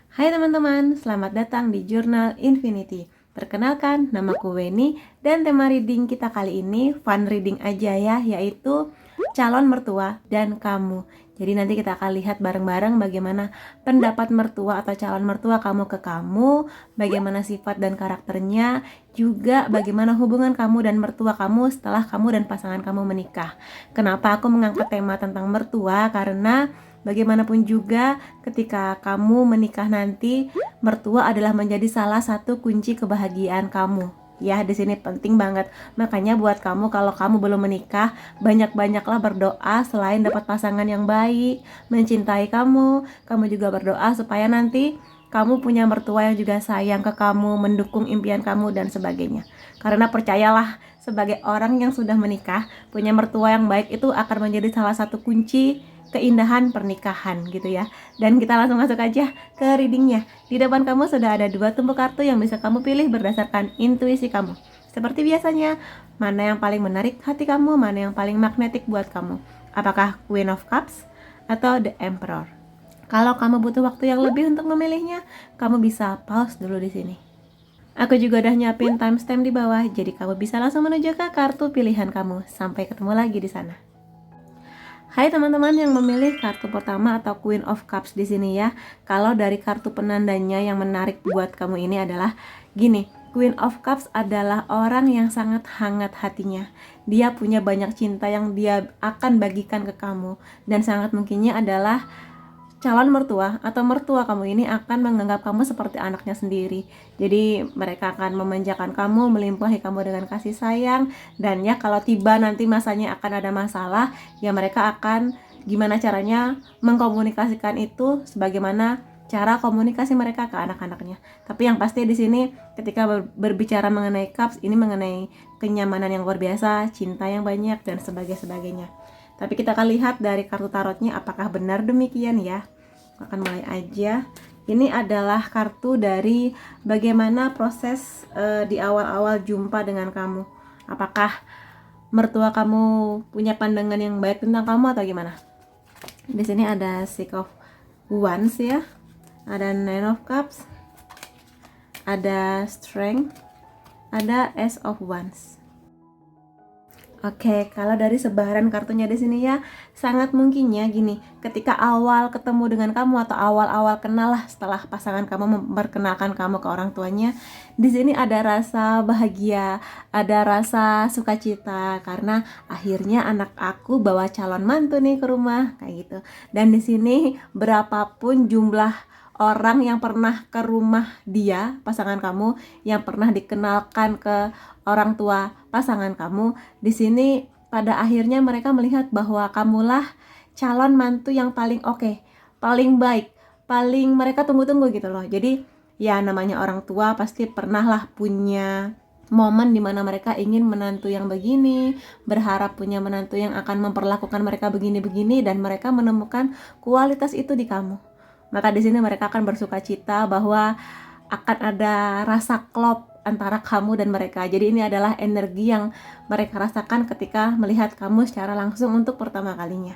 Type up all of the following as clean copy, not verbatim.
Hai teman-teman, selamat datang di Jurnal Infinity. Perkenalkan, namaku Weni dan tema reading kita kali ini fun reading aja ya, yaitu calon mertua dan kamu. Jadi nanti kita akan lihat bareng-bareng bagaimana pendapat mertua atau calon mertua kamu ke kamu, bagaimana sifat dan karakternya, juga bagaimana hubungan kamu dan mertua kamu setelah kamu dan pasangan kamu menikah. Kenapa aku mengangkat tema tentang mertua? Karena bagaimanapun juga, ketika kamu menikah nanti, mertua adalah menjadi salah satu kunci kebahagiaan kamu. Ya, di sini penting banget. Makanya buat kamu, kalau kamu belum menikah, banyak-banyaklah berdoa selain dapat pasangan yang baik, mencintai kamu. Kamu juga berdoa supaya nanti kamu punya mertua yang juga sayang ke kamu, mendukung impian kamu dan sebagainya. Karena percayalah, sebagai orang yang sudah menikah, punya mertua yang baik itu akan menjadi salah satu kunci keindahan pernikahan gitu ya. Dan kita langsung masuk aja ke readingnya. Di depan kamu sudah ada 2 tumpuk kartu yang bisa kamu pilih berdasarkan intuisi kamu. Seperti biasanya, mana yang paling menarik hati kamu, mana yang paling magnetik buat kamu. Apakah Queen of Cups atau The Emperor? Kalau kamu butuh waktu yang lebih untuk memilihnya, kamu bisa pause dulu di sini. Aku juga udah nyiapin timestamp di bawah, jadi kamu bisa langsung menuju ke kartu pilihan kamu. Sampai ketemu lagi di sana. Hai teman-teman yang memilih kartu pertama atau Queen of Cups di sini ya. Kalau dari kartu penandanya yang menarik buat kamu ini adalah gini. Queen of Cups adalah orang yang sangat hangat hatinya. Dia punya banyak cinta yang dia akan bagikan ke kamu, dan sangat mungkinnya adalah calon mertua atau mertua kamu ini akan menganggap kamu seperti anaknya sendiri. Jadi mereka akan memanjakan kamu, melimpahi kamu dengan kasih sayang. Dan ya kalau tiba nanti masanya akan ada masalah, ya mereka akan gimana caranya mengkomunikasikan itu sebagaimana cara komunikasi mereka ke anak-anaknya. Tapi yang pasti di sini ketika berbicara mengenai cups, ini mengenai kenyamanan yang luar biasa, cinta yang banyak dan sebagainya. Tapi kita akan lihat dari kartu tarotnya apakah benar demikian ya. Akan mulai aja. Ini adalah kartu dari bagaimana proses di awal-awal jumpa dengan kamu. Apakah mertua kamu punya pandangan yang baik tentang kamu atau gimana? Di sini ada Six of Wands ya. Ada Nine of Cups. Ada Strength. Ada Ace of Wands. Oke, kalau dari sebaran kartunya di sini ya, sangat mungkinnya gini, ketika awal ketemu dengan kamu atau awal-awal kenal lah setelah pasangan kamu memperkenalkan kamu ke orang tuanya, di sini ada rasa bahagia, ada rasa sukacita karena akhirnya anak aku bawa calon mantu nih ke rumah kayak gitu. Dan di sini berapapun jumlah orang yang pernah ke rumah dia, pasangan kamu, yang pernah dikenalkan ke orang tua pasangan kamu, di sini pada akhirnya mereka melihat bahwa kamulah calon mantu yang paling oke, paling baik, paling mereka tunggu-tunggu gitu loh. Jadi ya namanya orang tua pasti pernah lah punya momen dimana mereka ingin menantu yang begini, berharap punya menantu yang akan memperlakukan mereka begini-begini, dan mereka menemukan kualitas itu di kamu. Maka di sini mereka akan bersukacita bahwa akan ada rasa klop antara kamu dan mereka. Jadi ini adalah energi yang mereka rasakan ketika melihat kamu secara langsung untuk pertama kalinya.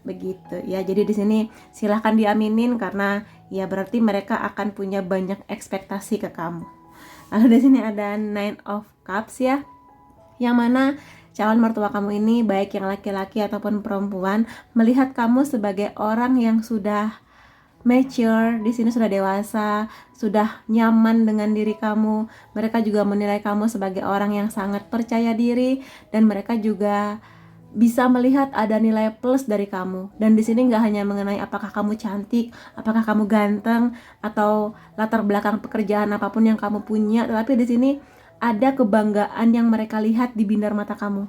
Begitu ya. Jadi di sini silahkan diaminin karena ya berarti mereka akan punya banyak ekspektasi ke kamu. Lalu di sini ada Nine of Cups ya. Yang mana calon mertua kamu ini baik yang laki-laki ataupun perempuan melihat kamu sebagai orang yang sudah mature, di sini sudah dewasa, sudah nyaman dengan diri kamu. Mereka juga menilai kamu sebagai orang yang sangat percaya diri, dan mereka juga bisa melihat ada nilai plus dari kamu. Dan di sini nggak hanya mengenai apakah kamu cantik, apakah kamu ganteng, atau latar belakang pekerjaan apapun yang kamu punya, tetapi di sini ada kebanggaan yang mereka lihat di bindar mata kamu.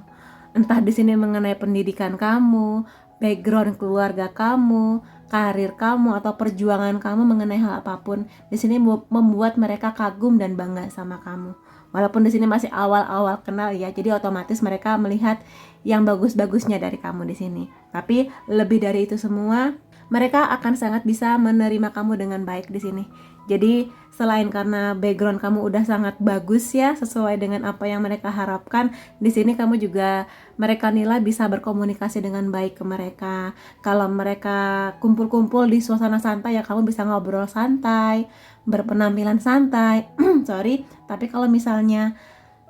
Entah di sini mengenai pendidikan kamu, background keluarga kamu, karir kamu, atau perjuangan kamu mengenai hal apapun. Di sini membuat mereka kagum dan bangga sama kamu. Walaupun di sini masih awal-awal kenal ya, jadi otomatis mereka melihat yang bagus-bagusnya dari kamu di sini. Tapi lebih dari itu semua, mereka akan sangat bisa menerima kamu dengan baik di sini. Jadi selain karena background kamu udah sangat bagus ya, sesuai dengan apa yang mereka harapkan, di sini kamu juga mereka nilai bisa berkomunikasi dengan baik ke mereka. Kalau mereka kumpul-kumpul di suasana santai ya kamu bisa ngobrol santai, berpenampilan santai. Sorry, tapi kalau misalnya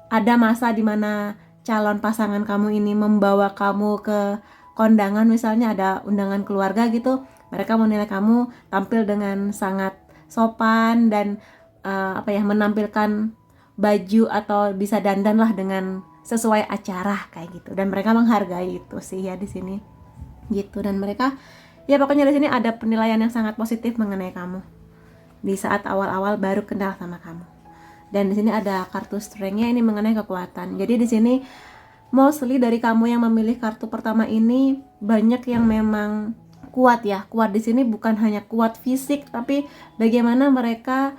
ada masa dimana calon pasangan kamu ini membawa kamu ke kondangan, misalnya ada undangan keluarga gitu, mereka menilai kamu tampil dengan sangat sopan dan menampilkan baju atau bisa dandan lah dengan sesuai acara kayak gitu, dan mereka menghargai itu sih ya di sini gitu. Dan mereka ya pokoknya di sini ada penilaian yang sangat positif mengenai kamu di saat awal-awal baru kenal sama kamu. Dan di sini ada kartu strength-nya, ini mengenai kekuatan. Jadi di sini mostly dari kamu yang memilih kartu pertama ini banyak yang memang kuat ya. Kuat di sini bukan hanya kuat fisik, tapi bagaimana mereka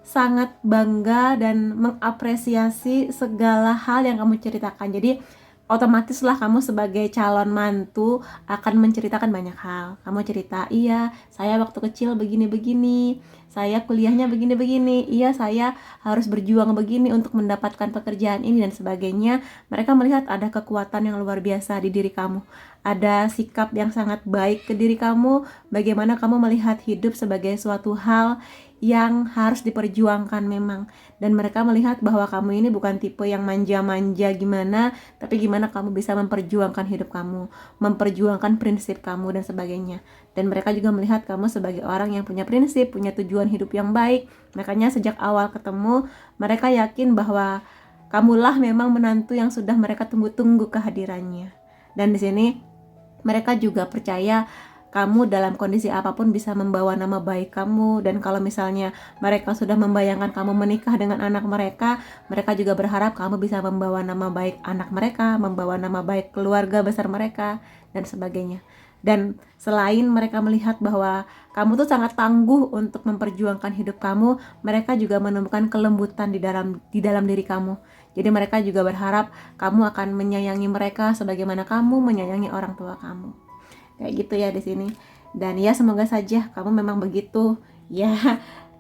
sangat bangga dan mengapresiasi segala hal yang kamu ceritakan. Jadi otomatislah kamu sebagai calon mantu akan menceritakan banyak hal. Kamu cerita, iya saya waktu kecil begini-begini, saya kuliahnya begini-begini, iya saya harus berjuang begini untuk mendapatkan pekerjaan ini dan sebagainya. Mereka melihat ada kekuatan yang luar biasa di diri kamu, ada sikap yang sangat baik ke diri kamu, bagaimana kamu melihat hidup sebagai suatu hal yang harus diperjuangkan memang. Dan mereka melihat bahwa kamu ini bukan tipe yang manja-manja gimana, tapi gimana kamu bisa memperjuangkan hidup kamu, memperjuangkan prinsip kamu dan sebagainya. Dan mereka juga melihat kamu sebagai orang yang punya prinsip, punya tujuan hidup yang baik. Makanya sejak awal ketemu, mereka yakin bahwa kamulah memang menantu yang sudah mereka tunggu-tunggu kehadirannya. Dan di sini mereka juga percaya kamu dalam kondisi apapun bisa membawa nama baik kamu. Dan kalau misalnya mereka sudah membayangkan kamu menikah dengan anak mereka, mereka juga berharap kamu bisa membawa nama baik anak mereka, membawa nama baik keluarga besar mereka dan sebagainya. Dan selain mereka melihat bahwa kamu tuh sangat tangguh untuk memperjuangkan hidup kamu, mereka juga menemukan kelembutan di dalam diri kamu. Jadi mereka juga berharap kamu akan menyayangi mereka sebagaimana kamu menyayangi orang tua kamu. Kayak gitu ya di sini. Dan ya semoga saja kamu memang begitu ya.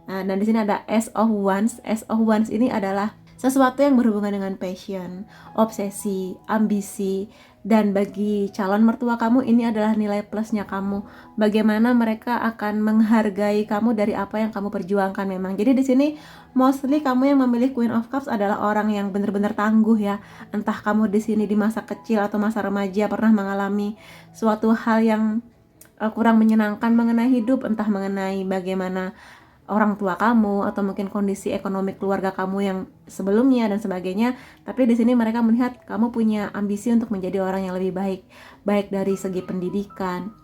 Nah, dan di sini ada Ace of Wands. Ace of Wands ini adalah sesuatu yang berhubungan dengan passion, obsesi, ambisi. Dan bagi calon mertua kamu ini adalah nilai plusnya kamu. Bagaimana mereka akan menghargai kamu dari apa yang kamu perjuangkan memang. Jadi di sini mostly kamu yang memilih Queen of Cups adalah orang yang benar-benar tangguh ya. Entah kamu di sini di masa kecil atau masa remaja pernah mengalami suatu hal yang kurang menyenangkan mengenai hidup, entah mengenai bagaimana orang tua kamu atau mungkin kondisi ekonomi keluarga kamu yang sebelumnya dan sebagainya. Tapi di sini mereka melihat kamu punya ambisi untuk menjadi orang yang lebih baik, baik dari segi pendidikan,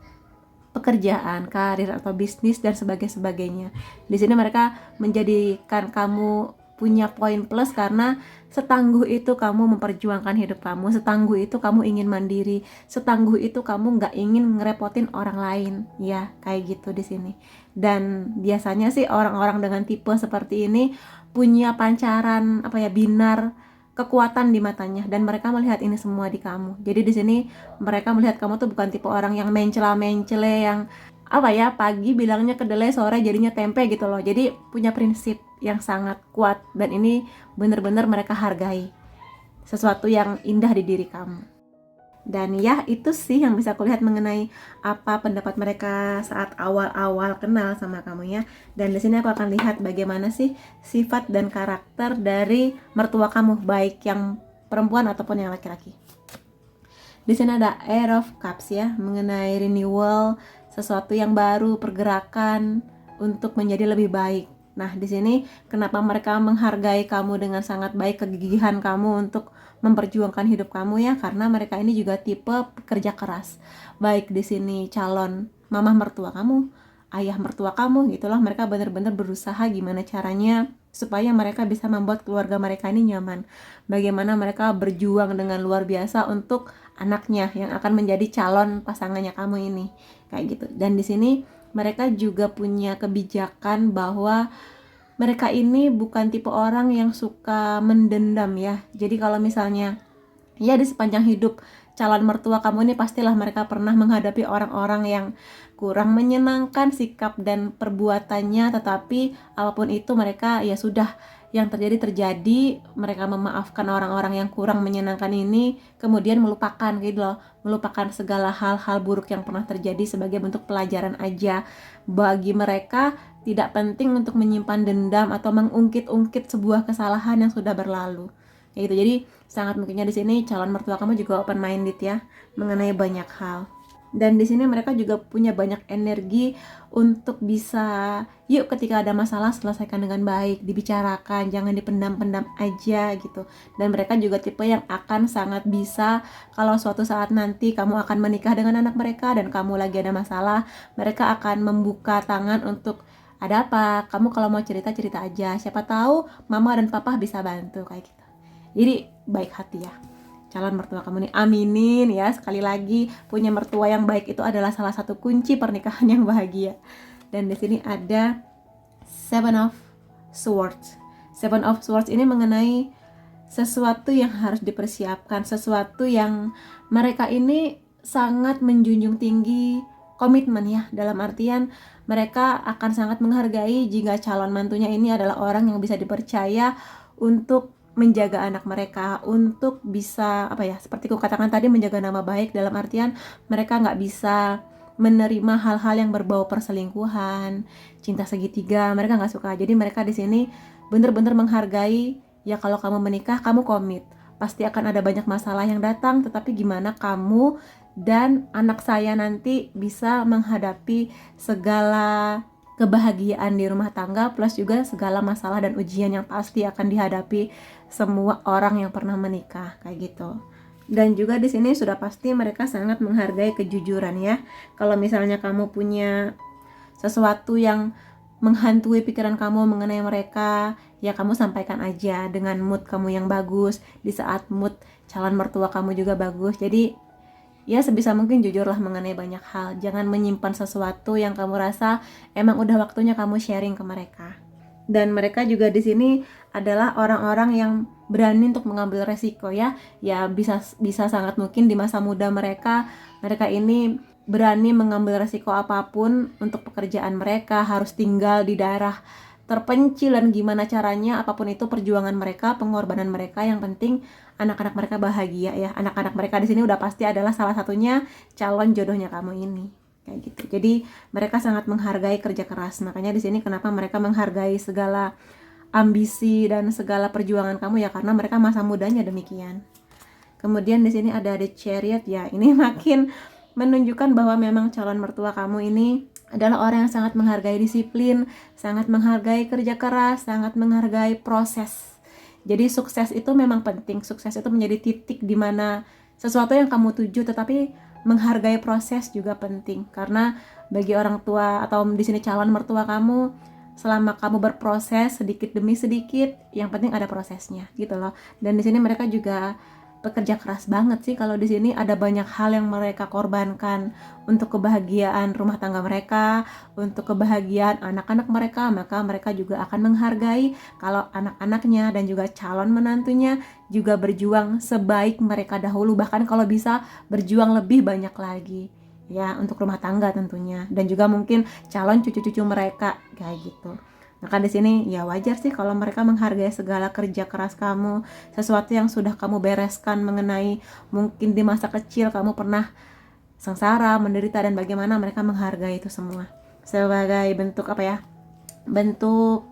pekerjaan, karir atau bisnis dan sebagainya. Di sini mereka menjadikan kamu punya poin plus karena setangguh itu kamu memperjuangkan hidup kamu, setangguh itu kamu ingin mandiri, setangguh itu kamu nggak ingin ngerepotin orang lain, ya kayak gitu di sini. Dan biasanya sih orang-orang dengan tipe seperti ini punya pancaran binar kekuatan di matanya, dan mereka melihat ini semua di kamu. Jadi di sini mereka melihat kamu tuh bukan tipe orang yang mencela-mencele, yang pagi bilangnya kedelai, sore jadinya tempe gitu loh. Jadi punya prinsip yang sangat kuat, dan ini benar-benar mereka hargai sesuatu yang indah di diri kamu. Dan ya itu sih yang bisa kulihat mengenai apa pendapat mereka saat awal-awal kenal sama kamu ya. Dan di sini aku akan lihat bagaimana sih sifat dan karakter dari mertua kamu, baik yang perempuan ataupun yang laki-laki. Di sini ada Air of Cups ya, mengenai renewal, sesuatu yang baru, pergerakan untuk menjadi lebih baik. Nah, di sini kenapa mereka menghargai kamu dengan sangat baik, kegigihan kamu untuk memperjuangkan hidup kamu ya, karena mereka ini juga tipe pekerja keras. Baik di sini calon mama mertua kamu, ayah mertua kamu gitulah, mereka benar-benar berusaha gimana caranya supaya mereka bisa membuat keluarga mereka ini nyaman. Bagaimana mereka berjuang dengan luar biasa untuk anaknya yang akan menjadi calon pasangannya kamu ini. Kayak gitu. Dan di sini mereka juga punya kebijakan bahwa mereka ini bukan tipe orang yang suka mendendam ya. Jadi kalau misalnya ya di sepanjang hidup calon mertua kamu ini pastilah mereka pernah menghadapi orang-orang yang kurang menyenangkan sikap dan perbuatannya, tetapi apapun itu mereka ya sudah, yang terjadi, mereka memaafkan orang-orang yang kurang menyenangkan ini, kemudian melupakan gitu loh, melupakan segala hal-hal buruk yang pernah terjadi sebagai bentuk pelajaran aja. Bagi mereka tidak penting untuk menyimpan dendam atau mengungkit-ungkit sebuah kesalahan yang sudah berlalu. Kayak gitu. Jadi sangat mungkinnya di sini calon mertua kamu juga open minded ya mengenai banyak hal. Dan di sini mereka juga punya banyak energi untuk bisa, yuk ketika ada masalah selesaikan dengan baik, dibicarakan, jangan dipendam-pendam aja gitu. Dan mereka juga tipe yang akan sangat bisa kalau suatu saat nanti kamu akan menikah dengan anak mereka dan kamu lagi ada masalah, mereka akan membuka tangan untuk, ada apa? Kamu kalau mau cerita-cerita aja, siapa tahu mama dan papa bisa bantu kayak gitu. Jadi baik hati ya calon mertua kamu nih, aminin ya. Sekali lagi, punya mertua yang baik itu adalah salah satu kunci pernikahan yang bahagia. Dan di sini ada Seven of Swords. Seven of Swords ini mengenai sesuatu yang harus dipersiapkan, sesuatu yang mereka ini sangat menjunjung tinggi komitmen ya, dalam artian mereka akan sangat menghargai jika calon mantunya ini adalah orang yang bisa dipercaya untuk menjaga anak mereka, untuk bisa seperti ku katakan tadi, menjaga nama baik, dalam artian mereka nggak bisa menerima hal-hal yang berbau perselingkuhan, cinta segitiga, mereka nggak suka. Jadi mereka di sini bener-bener menghargai ya, kalau kamu menikah kamu komit, pasti akan ada banyak masalah yang datang, tetapi gimana kamu dan anak saya nanti bisa menghadapi segala kebahagiaan di rumah tangga, plus juga segala masalah dan ujian yang pasti akan dihadapi semua orang yang pernah menikah kayak gitu. Dan juga di sini sudah pasti mereka sangat menghargai kejujuran ya. Kalau misalnya kamu punya sesuatu yang menghantui pikiran kamu mengenai mereka, ya kamu sampaikan aja dengan mood kamu yang bagus, di saat mood calon mertua kamu juga bagus. Jadi ya sebisa mungkin jujurlah mengenai banyak hal. Jangan menyimpan sesuatu yang kamu rasa emang udah waktunya kamu sharing ke mereka. Dan mereka juga di sini adalah orang-orang yang berani untuk mengambil resiko ya. Ya bisa sangat mungkin di masa muda mereka ini berani mengambil resiko apapun untuk pekerjaan mereka, harus tinggal di daerah terpencil dan gimana caranya, apapun itu perjuangan mereka, pengorbanan mereka, yang penting anak-anak mereka bahagia ya. Anak-anak mereka di sini udah pasti adalah salah satunya calon jodohnya kamu ini. Kayak gitu. Jadi mereka sangat menghargai kerja keras. Makanya di sini kenapa mereka menghargai segala ambisi dan segala perjuangan kamu ya, karena mereka masa mudanya demikian. Kemudian di sini ada The Chariot ya. Ini makin menunjukkan bahwa memang calon mertua kamu ini adalah orang yang sangat menghargai disiplin, sangat menghargai kerja keras, sangat menghargai proses. Jadi sukses itu memang penting. Sukses itu menjadi titik di mana sesuatu yang kamu tuju, tetapi menghargai proses juga penting. Karena bagi orang tua atau di sini calon mertua kamu, selama kamu berproses sedikit demi sedikit, yang penting ada prosesnya gitu loh. Dan di sini mereka juga pekerja keras banget sih. Kalau di sini ada banyak hal yang mereka korbankan untuk kebahagiaan rumah tangga mereka, untuk kebahagiaan anak-anak mereka, maka mereka juga akan menghargai kalau anak-anaknya dan juga calon menantunya juga berjuang sebaik mereka dahulu, bahkan kalau bisa berjuang lebih banyak lagi ya untuk rumah tangga tentunya, dan juga mungkin calon cucu-cucu mereka kayak gitu. Maka di sini ya wajar sih kalau mereka menghargai segala kerja keras kamu, sesuatu yang sudah kamu bereskan mengenai mungkin di masa kecil kamu pernah sengsara, menderita, dan bagaimana mereka menghargai itu semua sebagai bentuk bentuk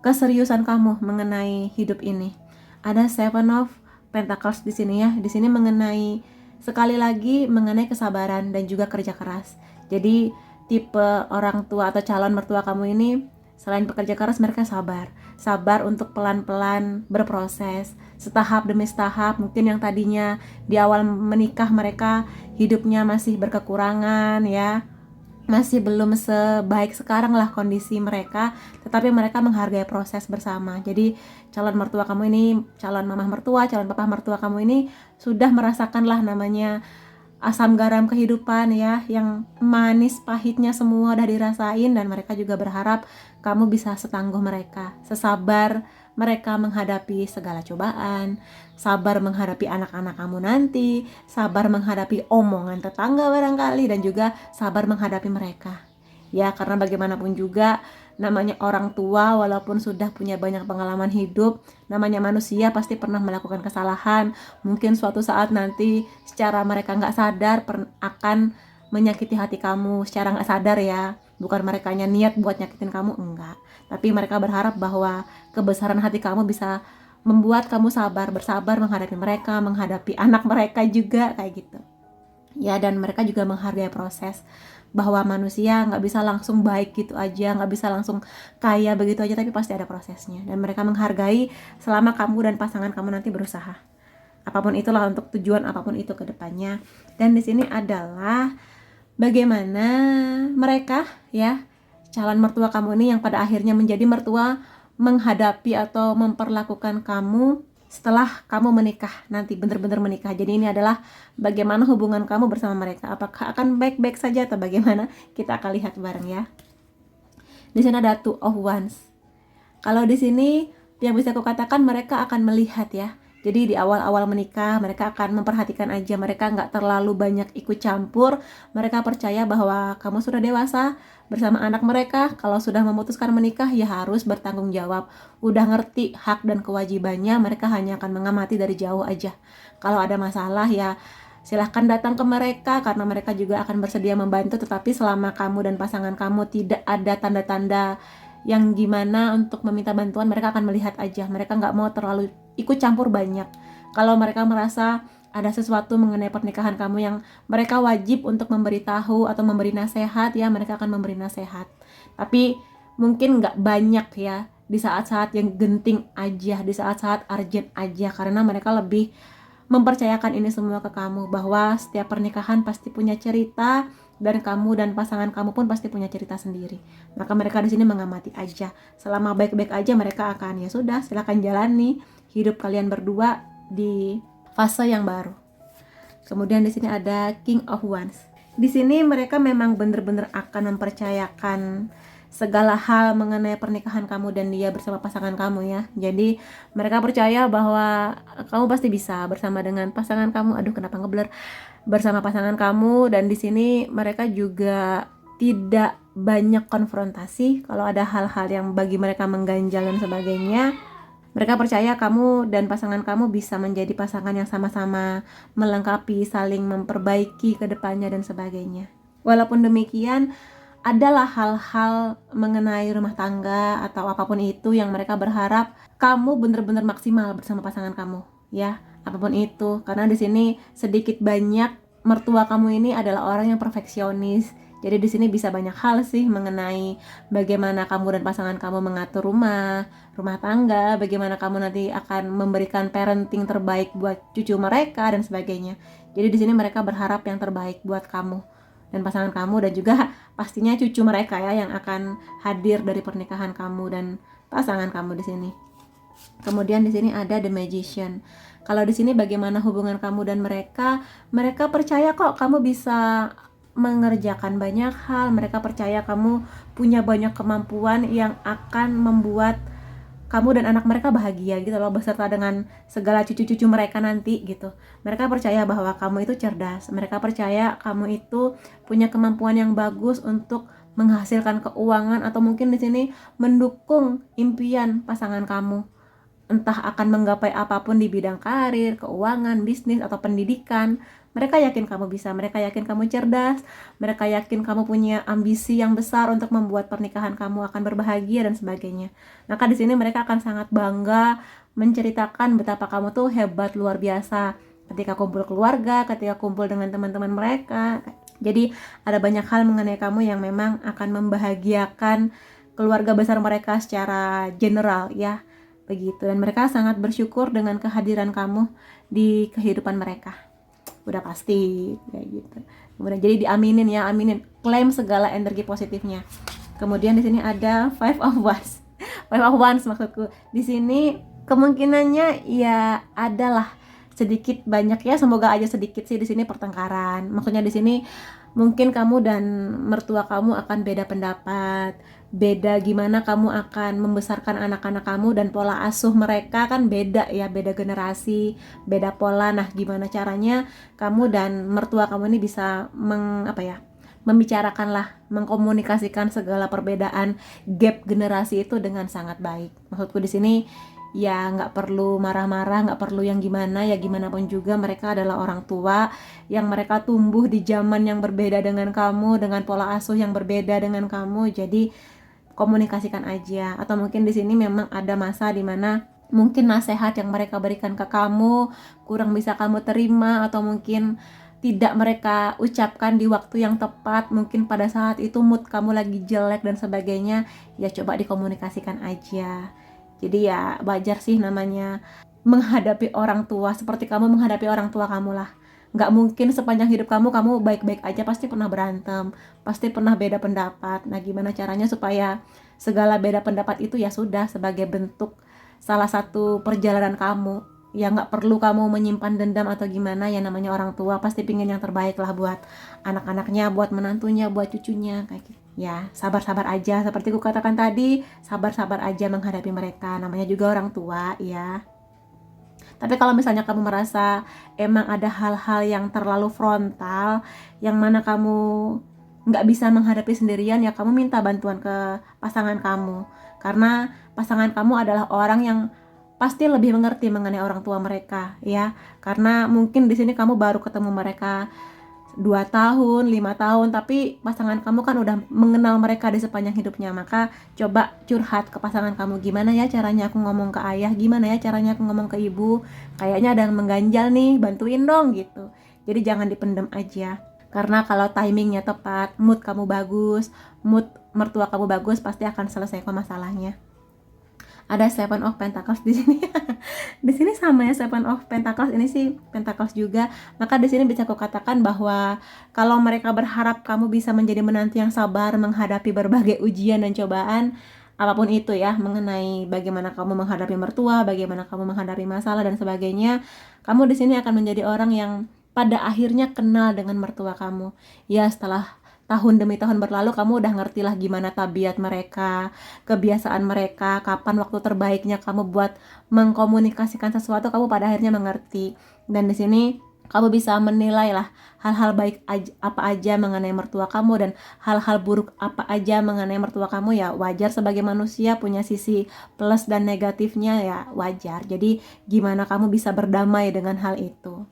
keseriusan kamu mengenai hidup ini. Ada Seven of Pentacles di sini ya. Di sini mengenai, sekali lagi mengenai kesabaran dan juga kerja keras. Jadi tipe orang tua atau calon mertua kamu ini selain bekerja keras, mereka sabar untuk pelan-pelan berproses, setahap demi setahap. Mungkin yang tadinya di awal menikah mereka hidupnya masih berkekurangan ya, masih belum sebaik sekarang lah kondisi mereka, tetapi mereka menghargai proses bersama. Jadi calon mertua kamu ini, calon mamah mertua, calon papa mertua kamu ini sudah merasakan lah namanya asam garam kehidupan ya, yang manis pahitnya semua udah dirasain, dan mereka juga berharap kamu bisa setangguh mereka, sesabar mereka menghadapi segala cobaan, sabar menghadapi anak-anak kamu nanti, sabar menghadapi omongan tetangga barangkali, dan juga sabar menghadapi mereka. Ya, karena bagaimanapun juga namanya orang tua, walaupun sudah punya banyak pengalaman hidup, namanya manusia pasti pernah melakukan kesalahan. Mungkin suatu saat nanti secara mereka nggak sadar akan menyakiti hati kamu secara nggak sadar ya. Bukan mereka niat buat nyakitin kamu, enggak. Tapi mereka berharap bahwa kebesaran hati kamu bisa membuat kamu bersabar menghadapi mereka, menghadapi anak mereka juga, kayak gitu. Ya, dan mereka juga menghargai proses, bahwa manusia nggak bisa langsung baik gitu aja, nggak bisa langsung kaya begitu aja, tapi pasti ada prosesnya. Dan mereka menghargai selama kamu dan pasangan kamu nanti berusaha. Apapun itulah, untuk tujuan apapun itu ke depannya. Dan di sini adalah bagaimana mereka ya, calon mertua kamu ini yang pada akhirnya menjadi mertua, menghadapi atau memperlakukan kamu setelah kamu menikah nanti, benar-benar menikah. Jadi ini adalah bagaimana hubungan kamu bersama mereka. Apakah akan baik-baik saja atau bagaimana? Kita akan lihat bareng ya. Di sini ada Two of Wands. Kalau di sini yang bisa aku katakan, mereka akan melihat ya. Jadi di awal-awal menikah mereka akan memperhatikan aja, mereka nggak terlalu banyak ikut campur. Mereka percaya bahwa kamu sudah dewasa bersama anak mereka. Kalau sudah memutuskan menikah ya harus bertanggung jawab. Udah ngerti hak dan kewajibannya, mereka hanya akan mengamati dari jauh aja. Kalau ada masalah ya silahkan datang ke mereka, karena mereka juga akan bersedia membantu. Tetapi selama kamu dan pasangan kamu tidak ada tanda-tanda yang gimana untuk meminta bantuan, mereka akan melihat aja. Mereka nggak mau terlalu ikut campur banyak. Kalau mereka merasa ada sesuatu mengenai pernikahan kamu yang mereka wajib untuk memberitahu atau memberi nasihat, ya mereka akan memberi nasihat. Tapi mungkin nggak banyak ya, di saat-saat yang genting aja, di saat-saat urgent aja, karena mereka lebih mempercayakan ini semua ke kamu, bahwa setiap pernikahan pasti punya cerita, dan kamu dan pasangan kamu pun pasti punya cerita sendiri. Maka mereka di sini mengamati aja. Selama baik-baik aja, mereka akan ya sudah, silakan jalani hidup kalian berdua di fase yang baru. Kemudian di sini ada King of Wands. Di sini mereka memang benar-benar akan mempercayakan segala hal mengenai pernikahan kamu dan dia bersama pasangan kamu ya. Jadi mereka percaya bahwa kamu pasti bisa bersama dengan pasangan kamu. Aduh, kenapa ngeblur? Bersama pasangan kamu. Dan di sini mereka juga tidak banyak konfrontasi. Kalau ada hal-hal yang bagi mereka mengganjal dan sebagainya, mereka percaya kamu dan pasangan kamu bisa menjadi pasangan yang sama-sama melengkapi, saling memperbaiki ke depannya dan sebagainya. Walaupun demikian, adalah hal-hal mengenai rumah tangga atau apapun itu yang mereka berharap kamu benar-benar maksimal bersama pasangan kamu, ya, apapun itu. Karena di sini sedikit banyak mertua kamu ini adalah orang yang perfeksionis. Jadi di sini bisa banyak hal sih mengenai bagaimana kamu dan pasangan kamu mengatur rumah tangga, bagaimana kamu nanti akan memberikan parenting terbaik buat cucu mereka dan sebagainya. Jadi di sini mereka berharap yang terbaik buat kamu dan pasangan kamu, dan juga pastinya cucu mereka ya yang akan hadir dari pernikahan kamu dan pasangan kamu di sini. Kemudian di sini ada The Magician. Kalau di sini bagaimana hubungan kamu dan mereka? Mereka percaya kok kamu bisa mengerjakan banyak hal. Mereka percaya kamu punya banyak kemampuan yang akan membuat kamu dan anak mereka bahagia gitu loh, beserta dengan segala cucu-cucu mereka nanti gitu. Mereka percaya bahwa kamu itu cerdas. Mereka percaya kamu itu punya kemampuan yang bagus untuk menghasilkan keuangan, atau mungkin di sini mendukung impian pasangan kamu. Entah akan menggapai apapun di bidang karir, keuangan, bisnis, atau pendidikan. Mereka yakin kamu bisa, mereka yakin kamu cerdas, mereka yakin kamu punya ambisi yang besar untuk membuat pernikahan kamu akan berbahagia dan sebagainya. Maka di sini mereka akan sangat bangga menceritakan betapa kamu tuh hebat luar biasa ketika kumpul keluarga, ketika kumpul dengan teman-teman mereka. Jadi ada banyak hal mengenai kamu yang memang akan membahagiakan keluarga besar mereka secara general ya, begitu. Dan mereka sangat bersyukur dengan kehadiran kamu di kehidupan mereka. Udah pasti kayak gitu. Kemudian jadi diaminin ya, aminin, klaim segala energi positifnya. Kemudian di sini ada Five of Wands. Five of Wands maksudku. Di sini kemungkinannya ya adalah sedikit banyak ya, semoga aja sedikit sih di sini pertengkaran. Maksudnya di sini mungkin kamu dan mertua kamu akan beda pendapat, beda gimana kamu akan membesarkan anak-anak kamu, dan pola asuh mereka kan beda ya, beda generasi, beda pola. Nah, gimana caranya kamu dan mertua kamu ini bisa membicarakan lah, mengkomunikasikan segala perbedaan gap generasi itu dengan sangat baik. Maksudku di sini ya nggak perlu marah-marah, nggak perlu yang gimana, ya gimana pun juga mereka adalah orang tua yang mereka tumbuh di zaman yang berbeda dengan kamu, dengan pola asuh yang berbeda dengan kamu. Jadi komunikasikan aja. Atau mungkin di sini memang ada masa dimana mungkin nasihat yang mereka berikan ke kamu kurang bisa kamu terima, atau mungkin tidak mereka ucapkan di waktu yang tepat, mungkin pada saat itu mood kamu lagi jelek dan sebagainya. Ya coba dikomunikasikan aja. Jadi ya wajar sih namanya menghadapi orang tua, seperti kamu menghadapi orang tua kamu lah. Nggak mungkin sepanjang hidup kamu baik-baik aja, pasti pernah berantem, pasti pernah beda pendapat. Nah, gimana caranya supaya segala beda pendapat itu ya sudah sebagai bentuk salah satu perjalanan kamu, ya nggak perlu kamu menyimpan dendam atau gimana. Ya namanya orang tua pasti pingin yang terbaik lah buat anak-anaknya, buat menantunya, buat cucunya, kayak gitu. Ya sabar-sabar aja, seperti ku katakan tadi, sabar-sabar aja menghadapi mereka, namanya juga orang tua ya. Tapi kalau misalnya kamu merasa emang ada hal-hal yang terlalu frontal, yang mana kamu nggak bisa menghadapi sendirian, ya kamu minta bantuan ke pasangan kamu. Karena pasangan kamu adalah orang yang pasti lebih mengerti mengenai orang tua mereka ya. Karena mungkin di sini kamu baru ketemu mereka 2 tahun, 5 tahun, tapi pasangan kamu kan udah mengenal mereka di sepanjang hidupnya. Maka coba curhat ke pasangan kamu, gimana ya caranya aku ngomong ke ayah, gimana ya caranya aku ngomong ke ibu, kayaknya ada yang mengganjal nih, bantuin dong gitu. Jadi jangan dipendam aja, karena kalau timingnya tepat, mood kamu bagus, mood mertua kamu bagus, pasti akan selesai kok masalahnya. Ada Seven of Pentacles di sini. Di sini sama ya, Seven of Pentacles ini sih Pentacles juga. Maka di sini bisa aku katakan bahwa kalau mereka berharap kamu bisa menjadi menantu yang sabar menghadapi berbagai ujian dan cobaan, apapun itu ya, mengenai bagaimana kamu menghadapi mertua, bagaimana kamu menghadapi masalah dan sebagainya, kamu di sini akan menjadi orang yang pada akhirnya kenal dengan mertua kamu. Ya setelah tahun demi tahun berlalu, kamu udah ngerti lah gimana tabiat mereka, kebiasaan mereka, kapan waktu terbaiknya kamu buat mengkomunikasikan sesuatu, kamu pada akhirnya mengerti. Dan di sini kamu bisa menilai lah hal-hal baik apa aja mengenai mertua kamu, dan hal-hal buruk apa aja mengenai mertua kamu. Ya wajar, sebagai manusia punya sisi plus dan negatifnya, ya wajar. Jadi gimana kamu bisa berdamai dengan hal itu